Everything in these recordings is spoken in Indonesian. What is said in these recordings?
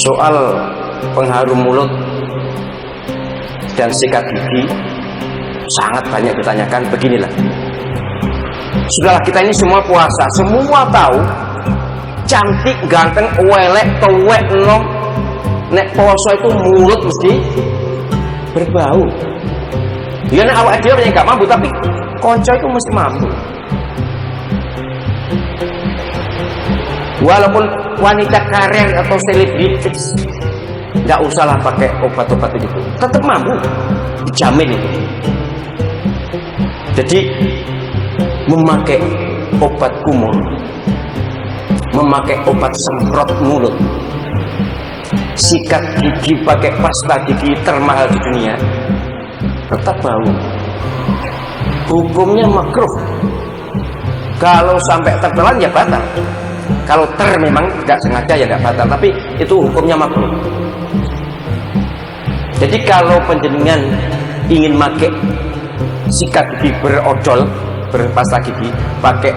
Soal pengharum mulut dan sikat gigi sangat banyak ditanyakan. Beginilah, sudahlah, kita ini semua puasa, semua tahu cantik, ganteng, welek, tuwek, nom, nek poso itu mulut mesti berbau. Ya nek awak dhewe yang gak mampu, tapi konco itu mesti mampu. Walaupun wanita karir atau selebritis, nggak usahlah pakai obat-obat itu, tetap mampu, dijamin itu. Jadi memakai obat kumur, memakai obat semprot mulut, sikat gigi pakai pasta gigi termahal di dunia, tetap bau. Hukumnya makruh. Kalau sampai tertelan ya batal. Kalau memang tidak sengaja ya tidak batal, tapi itu hukumnya makruh. Jadi kalau penjenengan ingin pakai sikat gigi berodol, berpasta gigi, pakai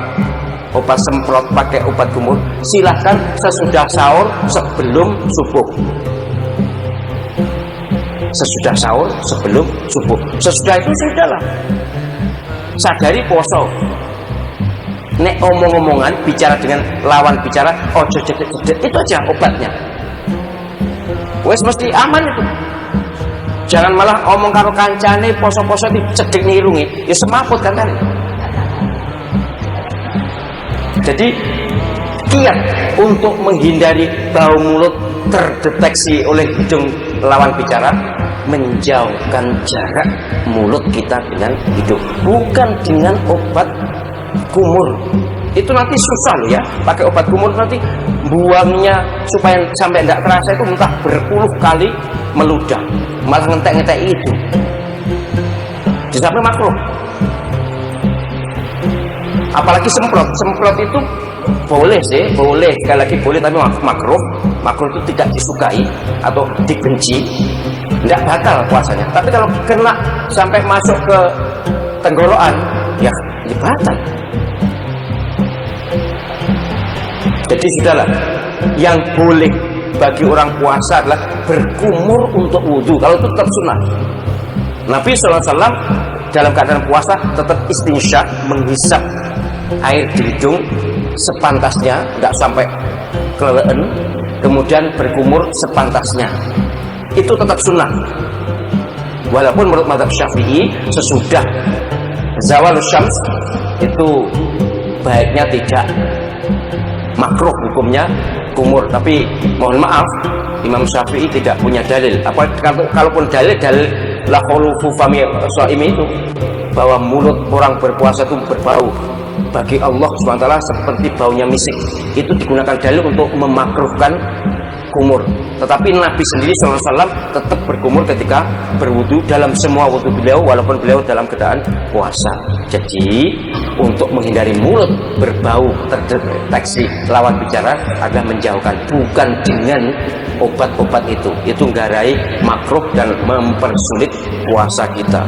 obat semprot, pakai obat kumur, silahkan sesudah sahur sebelum subuh. Sesudah sahur sebelum subuh. Sesudah itu sudahlah. Sadari poso. Nek omong-omongan, bicara dengan lawan bicara, ojo jedek-jedek, itu aja obatnya. Wes mesti aman itu. Jangan malah omong karo kancane poso-poso dicedek nirungi, ya semaput kan kan. Jadi kiat untuk menghindari bau mulut terdeteksi oleh hidung lawan bicara, menjauhkan jarak mulut kita dengan hidung, bukan dengan obat kumur. Itu nanti susah loh ya, pakai obat kumur nanti buangnya supaya sampai tidak terasa itu entah berpuluh kali meludah, malah ngentek-ngentek itu. Di samping makruh. Apalagi semprot itu boleh sih, boleh, sekali lagi boleh, tapi makruh. Makruh itu tidak disukai atau dibenci, tidak batal puasanya. Tapi kalau kena sampai masuk ke tenggorokan, ya batal. Jadi sudahlah, yang boleh bagi orang puasa adalah berkumur untuk wudhu. Kalau itu tetap sunnah. Nabi SAW dalam keadaan puasa tetap istinsyak, menghisap air di hidung sepantasnya, nggak sampai kelelen, kemudian berkumur sepantasnya. Itu tetap sunnah. Walaupun menurut mazhab Syafi'i sesudah zawal syams itu baiknya tidak, makruh hukumnya kumur. Tapi mohon maaf, Imam Syafi'i tidak punya dalil. Apa kalaupun dalil la khulufu fami shaimi itu, bahwa mulut orang berpuasa itu berbau bagi Allah SWT seperti baunya misik, itu digunakan dalil untuk memakruhkan kumur. Tetapi Nabi sendiri SAW tetap berkumur ketika berwudu dalam semua wudu beliau, walaupun beliau dalam keadaan puasa. Jadi untuk menghindari mulut berbau terdeteksi lawan bicara adalah menjauhkan, bukan dengan obat-obat itu. Itu nggarai makruh dan mempersulit puasa kita.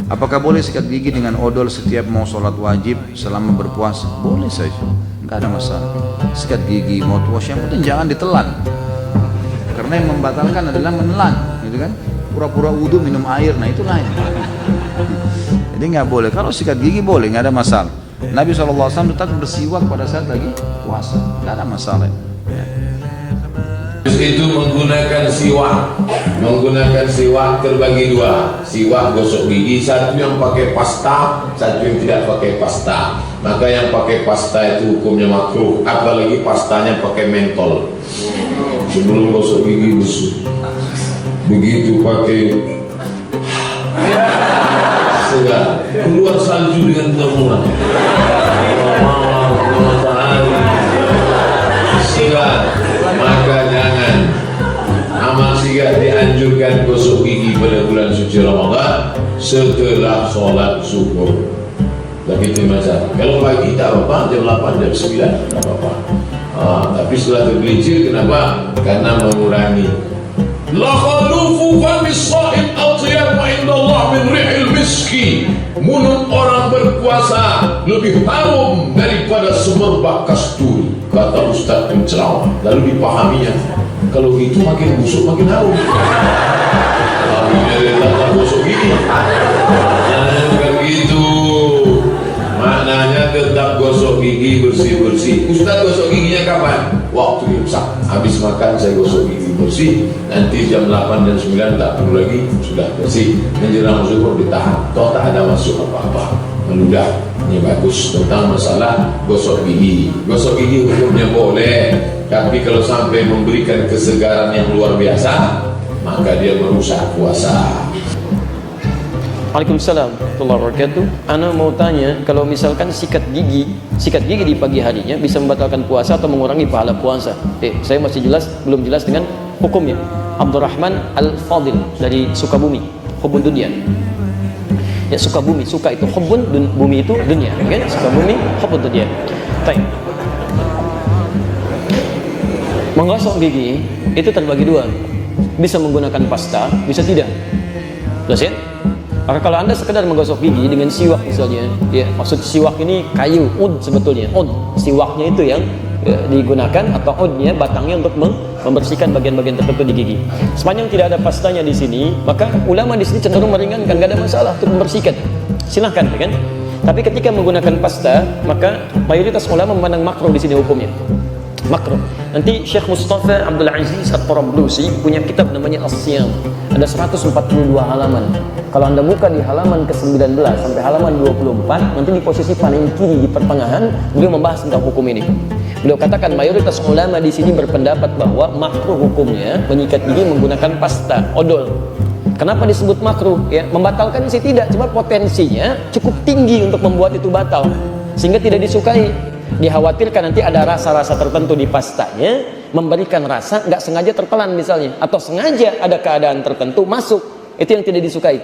Apakah boleh sikat gigi dengan odol setiap mau sholat wajib selama berpuasa? Boleh saja, nggak ada masalah. Sikat gigi, mouthwash, yang penting jangan ditelan. Karena yang membatalkan adalah menelan, gitu kan? Pura-pura wudhu minum air, nah itu lain. Jadi nggak boleh. Kalau sikat gigi boleh, nggak ada masalah. Nabi SAW tetap bersiwak pada saat lagi puasa, nggak ada masalah. Ya. Itu menggunakan siwak terbagi dua. Siwak gosok gigi, satu yang pakai pasta, satu yang tidak pakai pasta. Maka yang pakai pasta itu hukumnya makruh, apalagi pastanya pakai mentol. Sebelum gosok gigi busuk, begitu pakai segar, keluar salju dengan termurah. Sigar, maka jangan. Amal sigar dianjurkan gosok gigi pada bulan suci Ramadan setelah sholat zuhur. Begitu macam. Kalau pagi tak apa-apa, jam 8, jam 9 tak apa-apa. Tapi setelah tergelincir, kenapa? Karena mengurangi. La khalufu famis sha'im atyabu indallah min rihil miski. Mulut orang berpuasa lebih harum daripada semerbak kasturi. kata Ustaz penceramah, lalu dipahaminya, kalau gitu makin busuk makin harum. Dia tak gosok gigi. Maknanya bukan gitu. Maknanya tetap gosok gigi bersih-bersih. Ustaz gosok giginya kapan? Waktu imsak. Habis makan saya gosok gigi bersih. Nanti jam 8 dan 9 tak perlu lagi, sudah bersih. Menjelang zuhur ditahan. Toh tak ada masuk apa-apa. Meludah. Ini bagus tentang masalah gosok gigi. Gosok gigi hukumnya boleh, tapi kalau sampai memberikan kesegaran yang luar biasa, maka dia merusak puasa. Waalaikumsalam warahmatullahi wabarakatuh. Ana mau tanya, kalau misalkan sikat gigi di pagi harinya bisa membatalkan puasa atau mengurangi pahala puasa? Saya masih belum jelas dengan hukumnya. Abdurrahman Al-Fadil dari Sukabumi, Hubun Dunia. Ya, Sukabumi, suka itu hubun, bumi itu dunia, kan? Sukabumi, hubun dunia. Baik. Menggosok gigi itu terbagi dua. Bisa menggunakan pasta, bisa tidak. Jelas ya? Maka kalau Anda sekedar menggosok gigi dengan siwak misalnya, ya, maksud siwak ini kayu, ud sebetulnya, ud. Siwaknya itu yang digunakan, atau udnya, batangnya untuk membersihkan bagian-bagian tertentu di gigi. Sepanjang tidak ada pastanya di sini, maka ulama di sini cenderung meringankan, gak ada masalah untuk membersihkan. Silahkan, ya kan? Tapi ketika menggunakan pasta, maka mayoritas ulama memandang makruh di sini hukumnya. Makruh. Nanti Syekh Mustafa Abdul Aziz At-Tarablusi punya kitab namanya As-Siyam. Ada 142 halaman. Kalau Anda buka di halaman ke-19 sampai halaman 24, nanti di posisi paling kiri di pertengahan, beliau membahas tentang hukum ini. Beliau katakan mayoritas ulama di sini berpendapat bahwa makruh hukumnya menyikat gigi menggunakan pasta, odol. Kenapa disebut makruh? Ya, membatalkan sih tidak, cuma potensinya cukup tinggi untuk membuat itu batal, sehingga tidak disukai. Dikhawatirkan nanti ada rasa-rasa tertentu di pastanya, memberikan rasa nggak sengaja tertelan misalnya, atau sengaja ada keadaan tertentu masuk, itu yang tidak disukai.